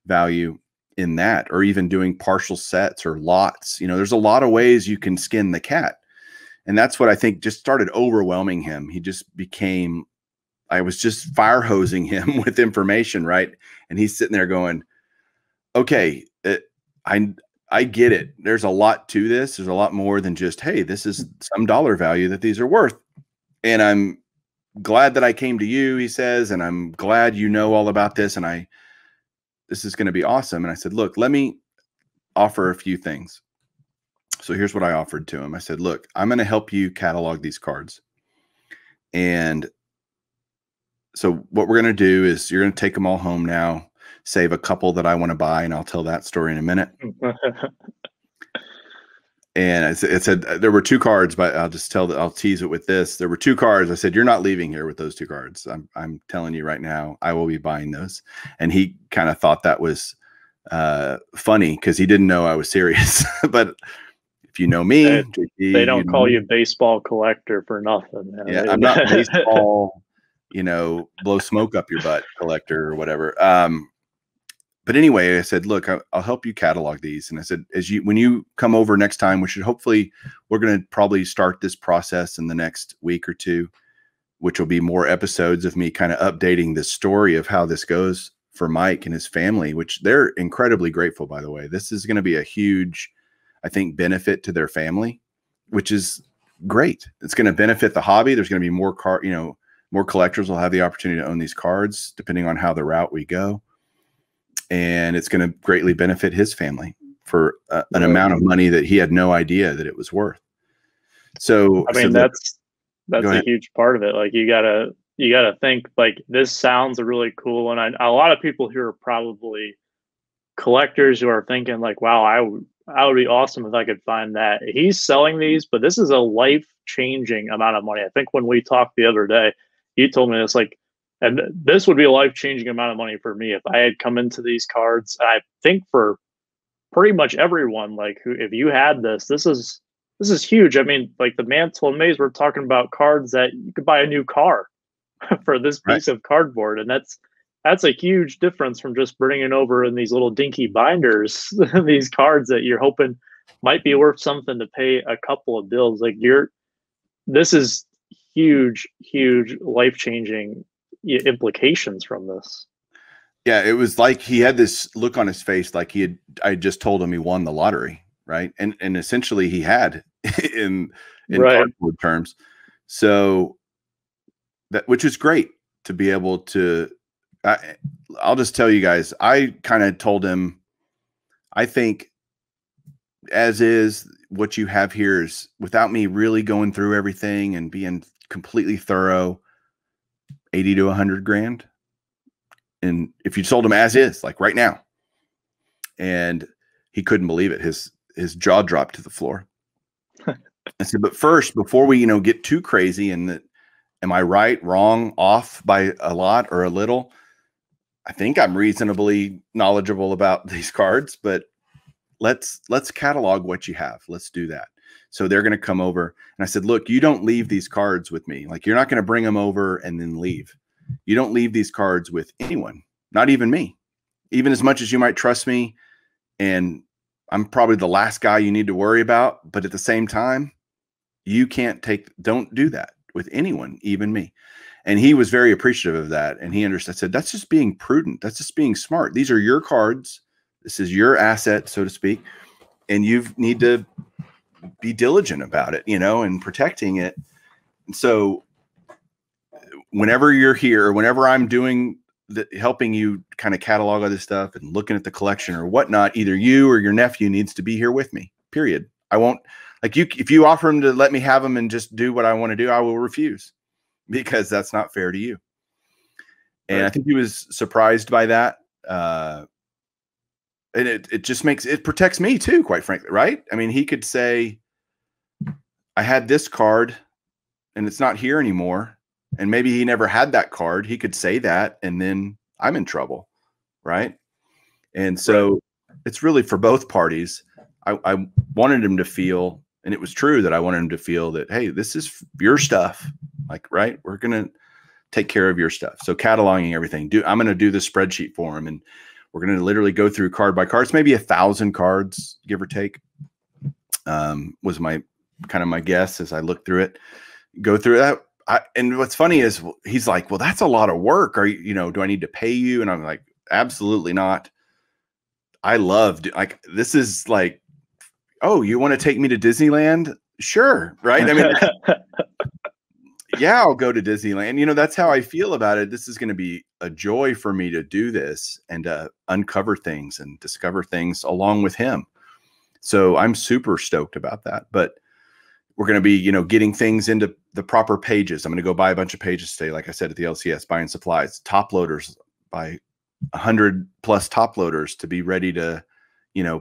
value in that, or even doing partial sets or lots. You know, there's a lot of ways you can skin the cat. And that's what I think just started overwhelming him. He just became, I was just fire hosing him with information, right? And he's sitting there going, okay, I get it. There's a lot to this. There's a lot more than just, hey, this is some dollar value that these are worth. And I'm glad that I came to you, he says, and I'm glad you know all about this. And this is going to be awesome. And I said, look, let me offer a few things. So here's what I offered to him. I said, look, I'm going to help you catalog these cards. And so what we're going to do is you're going to take them all home now, save a couple that I want to buy, and I'll tell that story in a minute. And it said there were 2 cards, but I'll tease it with this. There were 2 cards. I said, you're not leaving here with those 2 cards. I'm telling you right now, I will be buying those. And he kind of thought that was funny because he didn't know I was serious. But if you know me, they don't call you baseball collector for nothing. Man. Yeah, I'm not baseball, you know, blow smoke up your butt collector or whatever. But anyway, I said, look, I'll help you catalog these. And I said, when you come over next time, we're going to probably start this process in the next week or 2, which will be more episodes of me kind of updating the story of how this goes for Mike and his family, which they're incredibly grateful, by the way. This is going to be a huge, I think, benefit to their family, which is great. It's going to benefit the hobby. There's going to be more collectors will have the opportunity to own these cards depending on how the route we go. And it's going to greatly benefit his family for an amount of money that he had no idea that it was worth. So I mean, that's a huge part of it. Like you gotta think like this sounds really cool. And a lot of people here are probably collectors who are thinking like, wow, I would be awesome if I could find that. He's selling these, but this is a life-changing amount of money. I think when we talked the other day, you told me it's like, and this would be a life-changing amount of money for me if I had come into these cards. I think for pretty much everyone, like if you had this is huge. I mean, like the Mantle and Maze, we're talking about cards that you could buy a new car for this piece of cardboard, and that's a huge difference from just bringing over in these little dinky binders these cards that you're hoping might be worth something to pay a couple of bills. Like this is huge life-changing implications from this. Yeah, it was like he had this look on his face like I just told him he won the lottery, right? And essentially he had in cardboard terms. So which is great to be able to. I'll just tell you guys, I kind of told him, I think as is what you have here is, without me really going through everything and being completely thorough, 80 to 100 grand. And if you sold him as is, like right now, and he couldn't believe it, his jaw dropped to the floor. I said, but first, before we, get too crazy and am I right, wrong, off by a lot or a little? I think I'm reasonably knowledgeable about these cards, but let's catalog what you have. Let's do that. So they're going to come over. And I said, look, you don't leave these cards with me. Like, you're not going to bring them over and then leave. You don't leave these cards with anyone, not even me, even as much as you might trust me. And I'm probably the last guy you need to worry about. But at the same time, don't do that with anyone, even me. And he was very appreciative of that. And he understood. I said, that's just being prudent. That's just being smart. These are your cards. This is your asset, so to speak. And you need to be diligent about it, and protecting it. And so whenever you're here, or whenever I'm doing helping you kind of catalog all this stuff and looking at the collection or whatnot, either you or your nephew needs to be here with me, period. I won't, if you offer him to let me have him and just do what I want to do, I will refuse, because that's not fair to you. And I think he was surprised by that. And it just it protects me too, quite frankly, right? I mean, he could say, I had this card and it's not here anymore. And maybe he never had that card. He could say that, and then I'm in trouble, right? And so it's really for both parties. I wanted him to feel, and it was true that I wanted him to feel that, hey, this is your stuff. Like, right, we're going to take care of your stuff. So cataloging everything. I'm going to do the spreadsheet for him, and we're going to literally go through card by card. It's maybe 1,000 cards, give or take, was my guess as I looked through it. Go through that. And what's funny is he's like, well, that's a lot of work. Are you, do I need to pay you? And I'm like, absolutely not. I loved, like, this is like, oh, you want to take me to Disneyland? Sure. Right. I mean, yeah, I'll go to Disneyland. That's how I feel about it. This is going to be a joy for me to do this and uncover things and discover things along with him. So I'm super stoked about that. But we're going to be, getting things into the proper pages. I'm going to go buy a bunch of pages today, like I said, at the LCS, buying supplies, top loaders, buy 100+ top loaders to be ready to,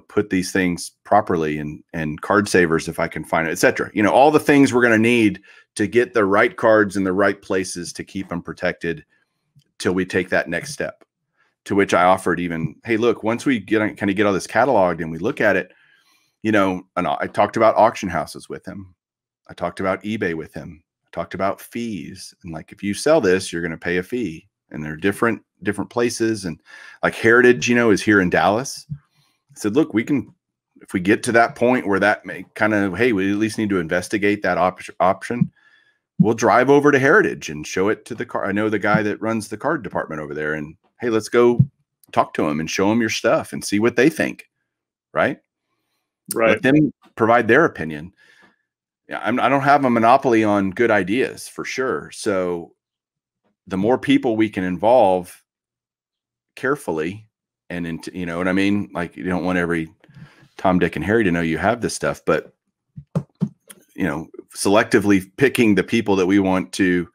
put these things properly, and card savers if I can find it, etc. All the things we're going to need to get the right cards in the right places to keep them protected till we take that next step. To which I offered even, hey, look, once we get all this cataloged and we look at it, and I talked about auction houses with him. I talked about eBay with him. I talked about fees, and like, if you sell this, you're going to pay a fee, and they're different places. And like Heritage, is here in Dallas. I said, look, we can, if we get to that point where that may hey, we at least need to investigate that option. We'll drive over to Heritage and show it to the car. I know the guy that runs the card department over there, and hey, let's go talk to him and show him your stuff and see what they think. Right. Let them provide their opinion. Yeah, I don't have a monopoly on good ideas, for sure. So the more people we can involve carefully, and you know what I mean? Like, you don't want every Tom, Dick, and Harry to know you have this stuff, but selectively picking the people that we want to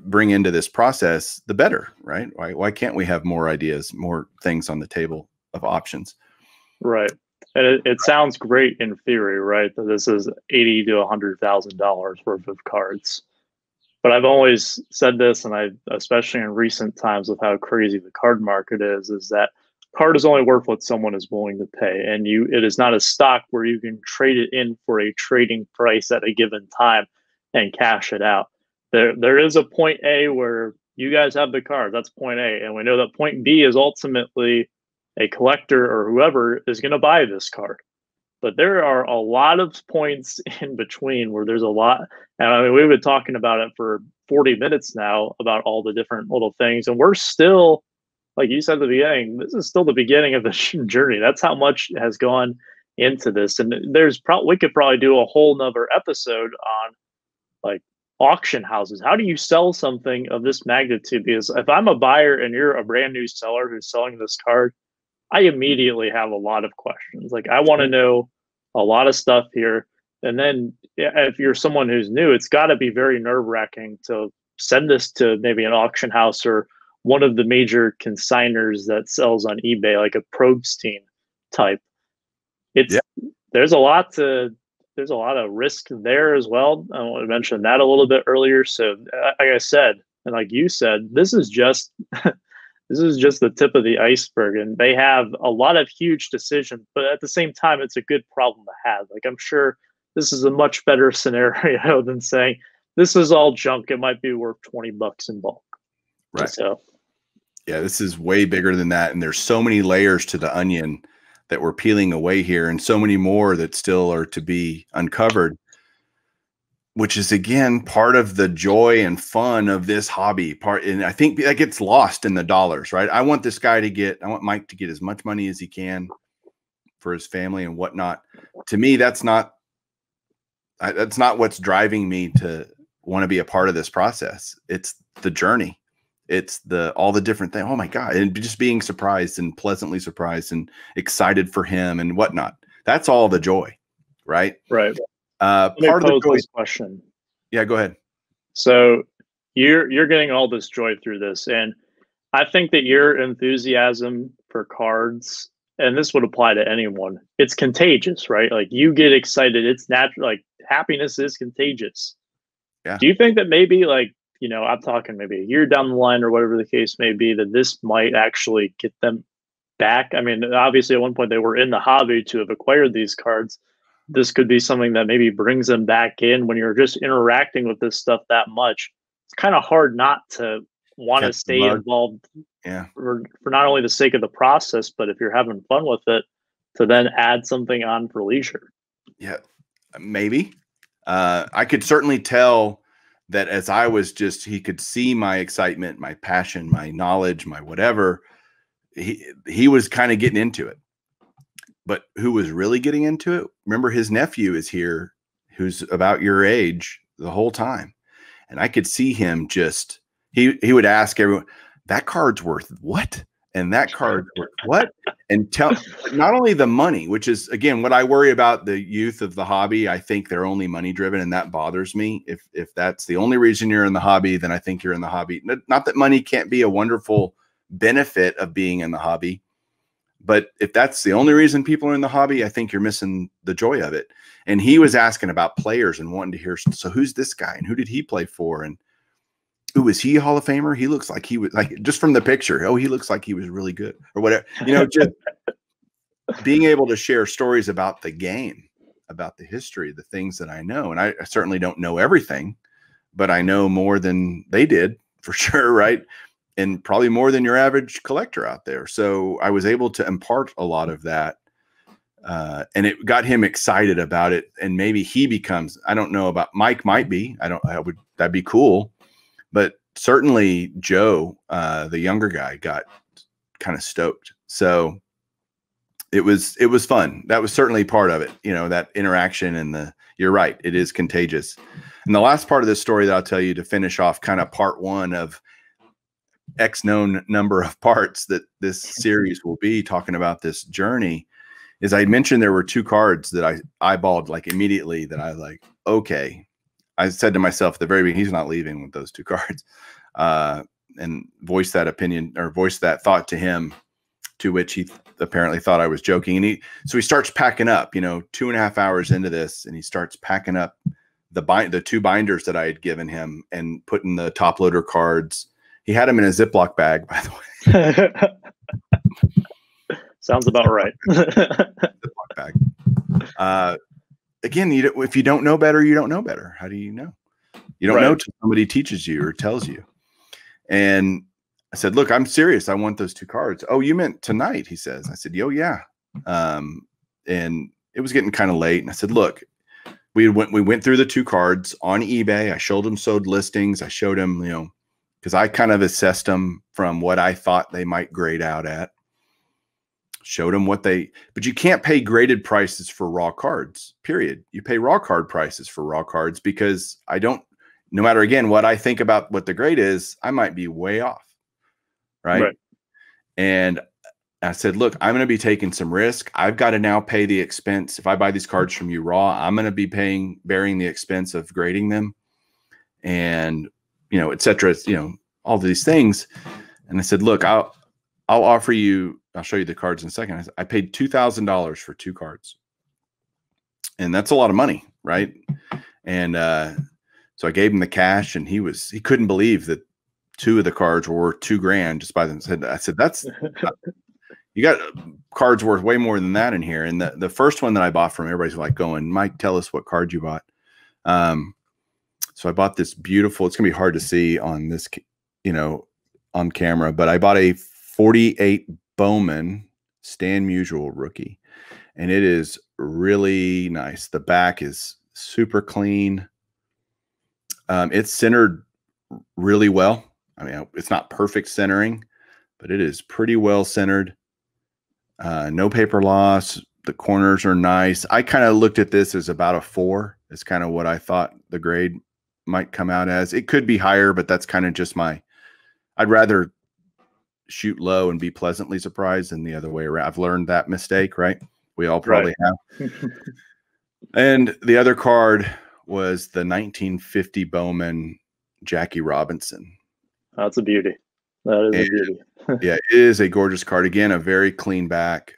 bring into this process, the better, right? Why can't we have more ideas, more things on the table of options? Right. And it sounds great in theory, right? That this is $80,000 to $100,000 worth of cards. But I've always said this, and especially in recent times with how crazy the card market is that card is only worth what someone is willing to pay. And it is not a stock where you can trade it in for a trading price at a given time and cash it out. There is a point A where you guys have the card. That's point A. And we know that point B is ultimately a collector or whoever is going to buy this card. But there are a lot of points in between where there's a lot. And I mean, we've been talking about it for 40 minutes now about all the different little things. And we're still, like you said at the beginning, this is still the beginning of the journey. That's how much has gone into this. And we could probably do a whole nother episode on like auction houses. How do you sell something of this magnitude? Because if I'm a buyer and you're a brand new seller who's selling this card, I immediately have a lot of questions. Like, I want to know a lot of stuff here. And then if you're someone who's new, it's got to be very nerve-wracking to send this to maybe an auction house or one of the major consigners that sells on eBay, like a Probstein type. There's a lot of risk there as well. I want to mention that a little bit earlier. So like I said, and like you said, this is just the tip of the iceberg, and they have a lot of huge decisions, but at the same time, it's a good problem to have. Like, I'm sure this is a much better scenario than saying this is all junk. It might be worth $20 in bulk. Right. So, yeah, this is way bigger than that. And there's so many layers to the onion that we're peeling away here, and so many more that still are to be uncovered, which is, again, part of the joy and fun of this hobby. And I think that gets lost in the dollars, right? I want Mike to get as much money as he can for his family and whatnot. To me, that's not what's driving me to want to be a part of this process. It's the journey. It's all the different things. Oh my God. And just being surprised and pleasantly surprised and excited for him and whatnot. That's all the joy, right? Right. Part of the joy. Question. Yeah, go ahead. So you're getting all this joy through this, and I think that your enthusiasm for cards and this would apply to anyone, it's contagious, right? Like you get excited, it's natural, like happiness is contagious. Yeah. Do you think that maybe like, you know, I'm talking maybe a year down the line or whatever the case may be, that this might actually get them back? I mean, obviously at one point they were in the hobby to have acquired these cards. This could be something that maybe brings them back in when you're just interacting with this stuff that much. It's kind of hard not to want to stay involved. Yeah. For not only the sake of the process, but if you're having fun with it, to then add something on for leisure. Yeah, maybe. I could certainly tell that as I was he could see my excitement, my passion, my knowledge, my whatever. He was kind of getting into it. But who was really getting into it? Remember, his nephew is here, who's about your age the whole time. And I could see him just, he would ask everyone, that card's worth what? And that card's worth what? And tell not only the money, which is, again, what I worry about the youth of the hobby. I think they're only money driven, and that bothers me. If that's the only reason you're in the hobby, then I think you're in the hobby. Not that money can't be a wonderful benefit of being in the hobby, but if that's the only reason people are in the hobby, I think you're missing the joy of it. And he was asking about players and wanting to hear, so who's this guy and who did he play for? And ooh, is he a Hall of Famer? He looks like he was, like, just from the picture. Oh, he looks like he was really good or whatever. You know, just being able to share stories about the game, about the history, the things that I know. And I certainly don't know everything, but I know more than they did for sure, right? And probably more than your average collector out there. So I was able to impart a lot of that. And it got him excited about it. And maybe he becomes, I don't know about Mike, might be, that'd be cool. But certainly Joe, the younger guy, got kind of stoked. So it was fun. That was certainly part of it, you know, that interaction and you're right. It is contagious. And the last part of this story that I'll tell you to finish off kind of part one of X known number of parts that this series will be talking about this journey is I mentioned there were two cards that I eyeballed like immediately that I like, okay. I said to myself at the very beginning, he's not leaving with those two cards, and voiced that opinion or voiced that thought to him, to which he apparently thought I was joking. And so he starts packing up, you know, 2.5 hours into this, and he starts packing up the two binders that I had given him and putting the top loader cards. He had them in a Ziploc bag, by the way. Sounds about right. Ziploc bag. Again, if you don't know better, you don't know better. How do you know? You don't know till somebody teaches you or tells you. And I said, look, I'm serious. I want those two cards. Oh, you meant tonight, he says. I said, yo, yeah. And it was getting kind of late. And I said, look, we went through the two cards on eBay. I showed him sold listings. I showed him, you know, because I kind of assessed them from what I thought they might grade out at. Showed them but you can't pay graded prices for raw cards, period. You pay raw card prices for raw cards because no matter, again, what I think about what the grade is, I might be way off. Right. And I said, look, I'm going to be taking some risk. I've got to now pay the expense. If I buy these cards from you raw, I'm going to be bearing the expense of grading them and, you know, et cetera, you know, all these things. And I said, look, I'll offer you, I'll show you the cards in a second. I paid $2,000 for two cards. And that's a lot of money, right? And so I gave him the cash, and he couldn't believe that two of the cards were worth $2,000 just by themselves. I said, that's, you got cards worth way more than that in here. And the first one that I bought from, everybody's like going, Mike, tell us what card you bought. So I bought this beautiful, it's gonna be hard to see on this, you know, on camera, but I bought a 48 Bowman Stan Musial rookie, and it is really nice. The back is super clean. It's centered really well. I mean, it's not perfect centering, but it is pretty well centered. No paper loss. The corners are nice. I kind of looked at this as about a 4. It's kind of what I thought the grade might come out as. It could be higher, but that's kind of just I'd rather shoot low and be pleasantly surprised than the other way around. I've learned that mistake, right? We all probably have. And the other card was the 1950 Bowman Jackie Robinson. That's a beauty. That is a beauty. Yeah, it is a gorgeous card. Again, a very clean back.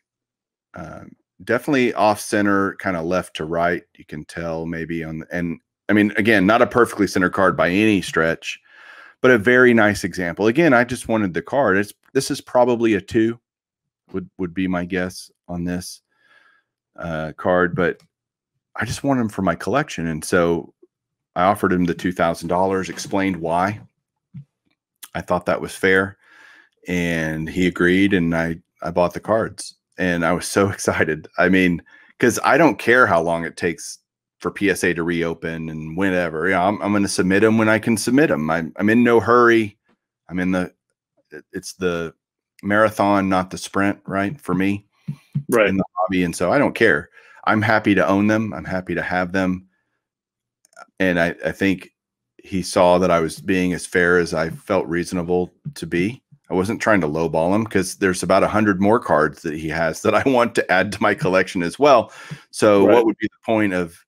Definitely off center, kind of left to right. You can tell maybe and I mean, again, not a perfectly center card by any stretch, but a very nice example. Again, I just wanted the card. This is probably a 2 would be my guess on this card, but I just want him for my collection. And so I offered him the $2,000, explained why I thought that was fair, and he agreed, and I bought the cards, and I was so excited. I mean, because I don't care how long it takes for PSA to reopen and whenever. Yeah, I'm going to submit them when I can submit them. I'm in no hurry. It's the marathon, not the sprint, right? For me, right, in the hobby. And so I don't care. I'm happy to own them. I'm happy to have them. And I think he saw that I was being as fair as I felt reasonable to be. I wasn't trying to lowball him, because there's about 100 more cards that he has that I want to add to my collection as well. So what would be the point of,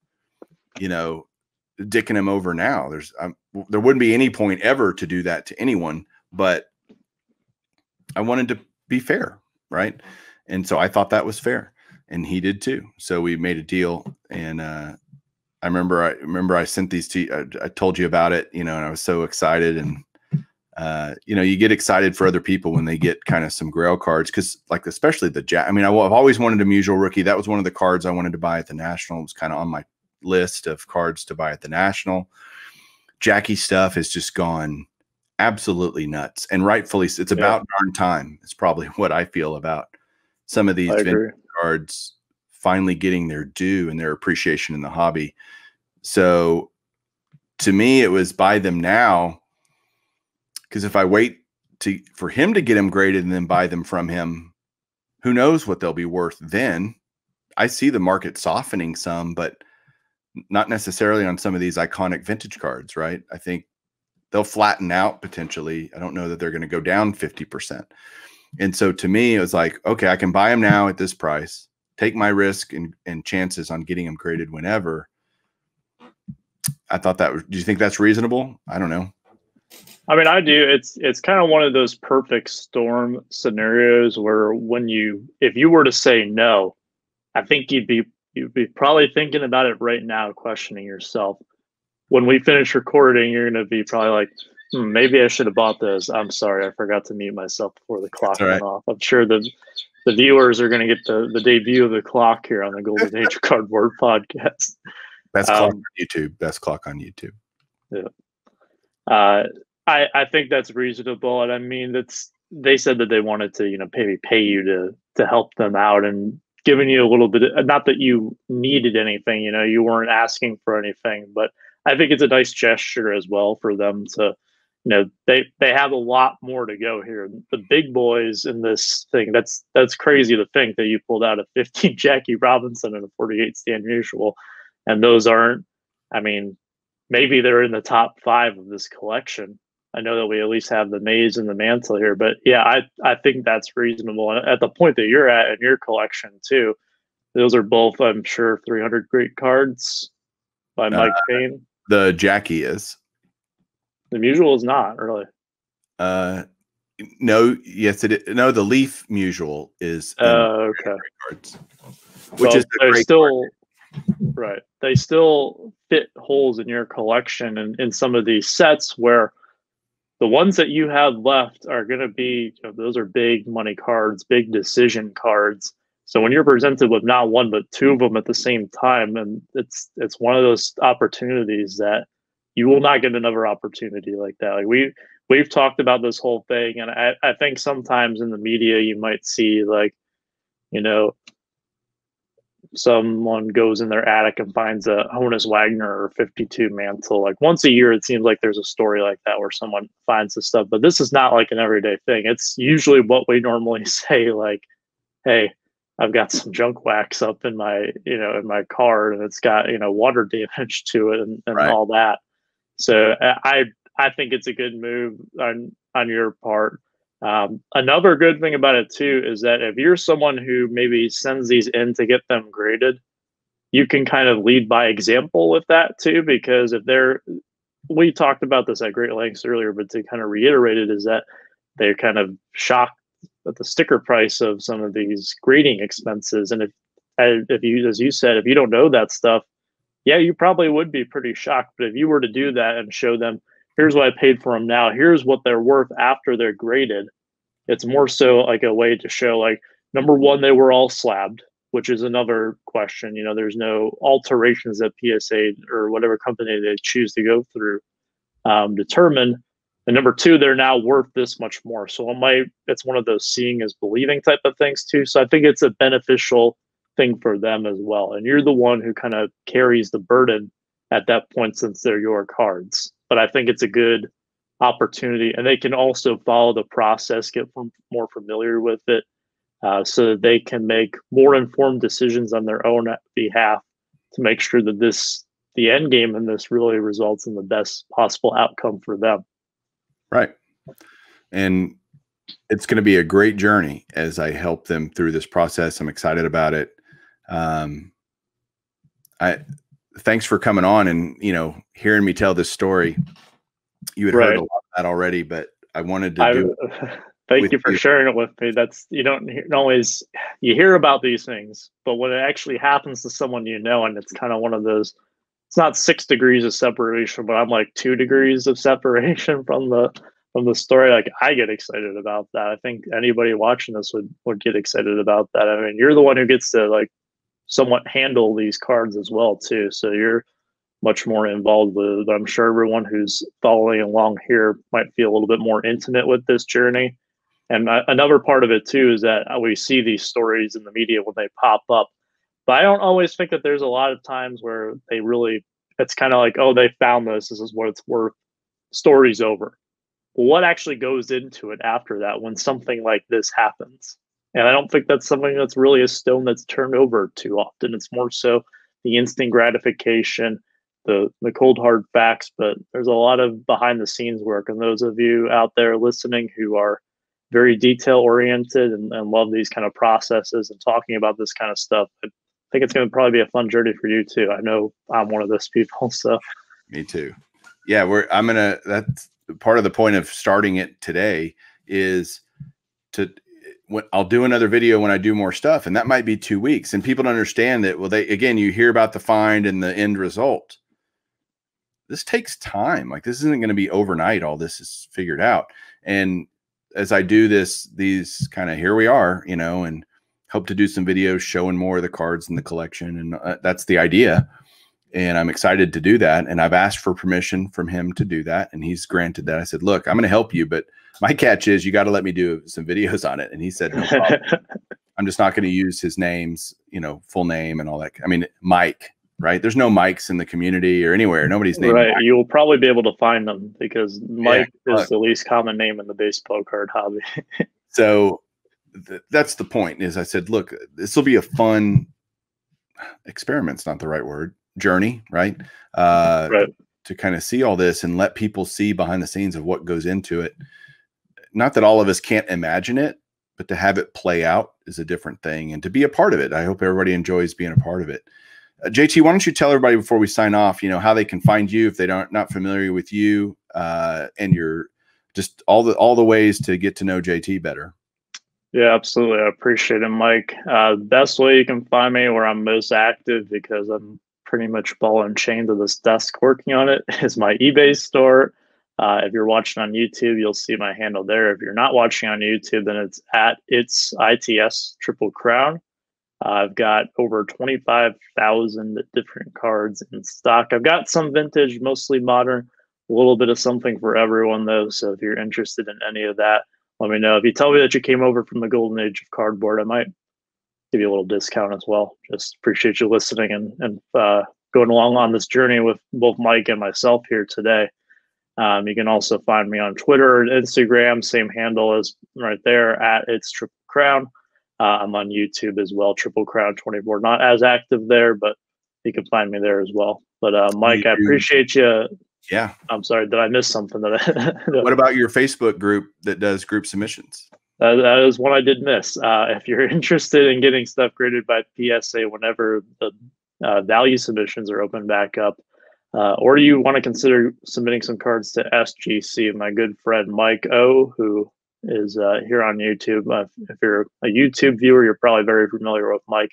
dicking him over now? There wouldn't be any point ever to do that to anyone, but I wanted to be fair. Right. And so I thought that was fair, and he did too. So we made a deal, and I remember I sent these to you. I told you about it, and I was so excited. And, you get excited for other people when they get kind of some Grail cards, because like, especially the Jack. I mean, I've always wanted a Musial rookie. That was one of the cards I wanted to buy at the National. It was kind of on my list of cards to buy at the National. Jackie stuff has just gone absolutely nuts, and rightfully, it's about darn time. It's probably what I feel about some of these vintage cards finally getting their due and their appreciation in the hobby. So to me, it was buy them now, because if I wait for him to get them graded and then buy them from him, who knows what they'll be worth then. I see the market softening some, but not necessarily on some of these iconic vintage cards, right? I think they'll flatten out potentially. I don't know that they're going to go down 50%. And so to me, it was like, okay, I can buy them now at this price, take my risk and chances on getting them graded whenever. I thought do you think that's reasonable? I don't know. I mean, I do. It's kind of one of those perfect storm scenarios where if you were to say no, I think you'd be probably thinking about it right now, questioning yourself. When we finish recording, you're going to be probably like, maybe I should have bought this. I'm sorry, I forgot to mute myself before the clock went off. I'm sure the viewers are going to get the debut of the clock here on the Golden Age Cardboard podcast. Best clock on YouTube. Best clock on YouTube. Yeah. I think that's reasonable, and I mean, they said that they wanted to maybe pay you to help them out, and giving you a little bit. Not that you needed anything, you weren't asking for anything, but I think it's a nice gesture as well for them to, they have a lot more to go here. The big boys in this thing, that's crazy to think that you pulled out a 15 Jackie Robinson and a 48 Stan Musial, and those aren't. I mean, maybe they're in the top 5 of this collection. I know that we at least have the Maze and the Mantle here, but yeah, I think that's reasonable. And at the point that you're at in your collection too, those are both, I'm sure, 300 great cards by Mike Payne. The Jackie is. The Musial is not, really. No, yes, it is. No, the Leaf Musial is. Okay. Cards, which is still card. Right. They still fit holes in your collection, and in some of these sets where the ones that you have left are going to be, those are big money cards, big decision cards. So when you're presented with not one but 2 of them at the same time, and it's one of those opportunities that you will not get another opportunity like that. Like we've talked about this whole thing, and I think sometimes in the media you might see like, someone goes in their attic and finds a Honus Wagner or 52 Mantle. Like once a year, it seems like there's a story like that where someone finds the stuff. But this is not like an everyday thing. It's usually what we normally say, like, "Hey, I've got some junk wax up in my card, and it's got water damage to it and right. all that." So I think it's a good move on your part. Another good thing about it too is that if you're someone who maybe sends these in to get them graded, you can kind of lead by example with that too, because we talked about this at great lengths earlier, but to kind of reiterate it, is that they're kind of shocked the sticker price of some of these grading expenses. And if you, as you said, if you don't know that stuff, yeah, you probably would be pretty shocked. But if you were to do that and show them, here's what I paid for them now, here's what they're worth after they're graded, it's more so like a way to show, like, number one, they were all slabbed, which is another question. You know, there's no alterations that PSA or whatever company they choose to go through determine. And number two, they're now worth this much more. So it's one of those seeing is believing type of things too. So I think it's a beneficial thing for them as well. And you're the one who kind of carries the burden at that point, since they're your cards. But I think it's a good opportunity, and they can also follow the process, get more familiar with it, so that they can make more informed decisions on their own behalf to make sure that the end game in this really results in the best possible outcome for them. Right. And it's going to be a great journey as I help them through this process. I'm excited about it. Thanks for coming on and, hearing me tell this story. You had heard a lot of that already, but I wanted to do it. Thank you for sharing it with me. That's, you don't always, you hear about these things, but when it actually happens to someone, and it's kind of one of those, it's not 6 degrees of separation, but I'm like 2 degrees of separation from the story. Like, I get excited about that. I think anybody watching this would get excited about that. I mean, you're the one who gets to like somewhat handle these cards as well too. So you're much more involved with it. I'm sure everyone who's following along here might feel a little bit more intimate with this journey. And another part of it too is that we see these stories in the media when they pop up, but I don't always think that there's a lot of times where it's kind of like, oh, they found this is what it's worth. Story's over. What actually goes into it after that when something like this happens? And I don't think that's something that's really a stone that's turned over too often. It's more so the instant gratification, the cold hard facts, but there's a lot of behind the scenes work. And those of you out there listening who are very detail oriented and love these kind of processes and talking about this kind of stuff, I think it's going to probably be a fun journey for you too. I know I'm one of those people. So me too. Yeah, that's part of the point of starting it today is I'll do another video when I do more stuff, and that might be 2 weeks, and people don't understand that. Well, you hear about the find and the end result. This takes time. Like, this isn't going to be overnight. All this is figured out. And as I do these kind of, here we are, and hope to do some videos showing more of the cards in the collection. And that's the idea. And I'm excited to do that. And I've asked for permission from him to do that. And he's granted that. I said, look, I'm going to help you, but my catch is you got to let me do some videos on it. And he said, no problem. I'm just not going to use his name's, full name and all that. I mean, Mike, right? There's no Mikes in the community or anywhere. Nobody's name. Right. You'll probably be able to find them because Mike is the least common name in the baseball card hobby. So that's the point. Is I said, look, this will be a fun experiment's not the right word. Journey, right? Right. To kind of see all this and let people see behind the scenes of what goes into it. Not that all of us can't imagine it, but to have it play out is a different thing, and to be a part of it. I hope everybody enjoys being a part of it. JT, why don't you tell everybody before we sign off, how they can find you if they not familiar with you, and your just all the ways to get to know JT better. Yeah, absolutely. I appreciate it, Mike. Best way you can find me where I'm most active, because I'm pretty much ball and chain to this desk working on it, is my eBay store. If you're watching on YouTube, you'll see my handle there. If you're not watching on YouTube, then it's at ITS Triple Crown. I've got over 25,000 different cards in stock. I've got some vintage, mostly modern, a little bit of something for everyone though. So if you're interested in any of that, let me know. If you tell me that you came over from the golden age of cardboard, I might give you a little discount as well. Just appreciate you listening and going along on this journey with both Mike and myself here today. You can also find me on Twitter and Instagram, same handle as right there at It's Triple Crown. I'm on YouTube as well, Triple Crown 24. Not as active there, but you can find me there as well. But Mike, I appreciate you. Yeah. I'm sorry, did I miss something? What about your Facebook group that does group submissions? That is one I did miss. If you're interested in getting stuff graded by PSA whenever the value submissions are open back up, or you want to consider submitting some cards to SGC, my good friend Mike O, who is here on YouTube. If you're a YouTube viewer, you're probably very familiar with Mike.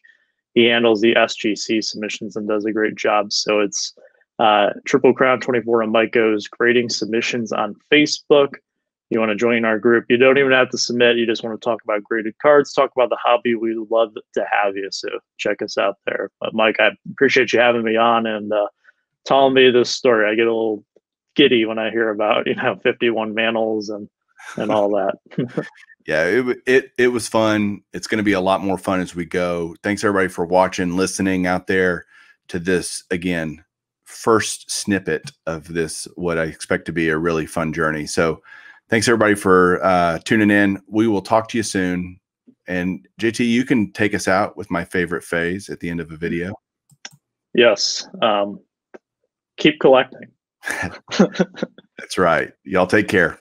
He handles the SGC submissions and does a great job. So it's Triple Crown 24 and Mike Goes grading submissions on Facebook. You want to join our group, you don't even have to submit. You just want to talk about graded cards, talk about the hobby. We love to have you. So check us out there. But Mike, I appreciate you having me on and telling me this story. I get a little giddy when I hear about, 51 manels and all that. Yeah, it was fun. It's going to be a lot more fun as we go. Thanks everybody for watching, listening out there to this, again, first snippet of this, what I expect to be a really fun journey. So thanks everybody for tuning in. We will talk to you soon. And JT, you can take us out with my favorite phase at the end of a video. Yes. Keep collecting. That's right. Y'all take care.